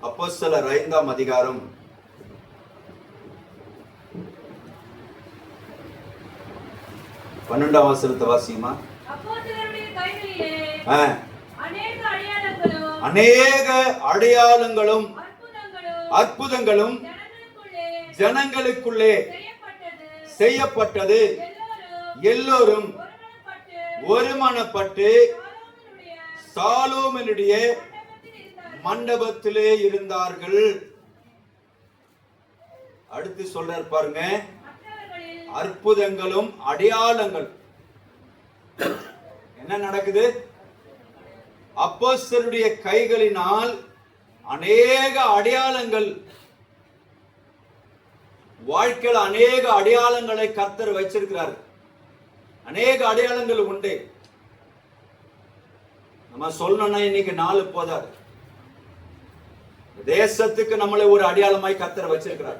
அப்போஸ்தலர் 5ஆம் அதிகாரம் 12ஆம் வசனத்தை வாசியுமா. அநேக அடையாளங்களும் அற்புதங்களும் ஜனங்களுக்குள்ளே செய்யப்பட்டது. எல்லோரும் ஒருமனப்பட்டு சாலோமோனுடைய மண்டபத்திலே இருந்தார்கள். அடுத்து சொல்றார் பாருங்க, அற்புதங்களும் அடையாளங்கள். என்ன நடக்குது? அப்போஸ்தலருடைய கைகளினால் அநேக அடையாளங்கள், வாழ்க்கையில் அநேக அடையாளங்களை கர்த்தர் வச்சிருக்கிறார். அநேக அடையாளங்கள் உண்டு. நம்ம சொல்லணும்னா இன்னைக்கு நாள் போதாது. தேசத்துக்கு நம்மளை ஒரு அடையாளமாய் கர்த்தர் வச்சிருக்கிறார்.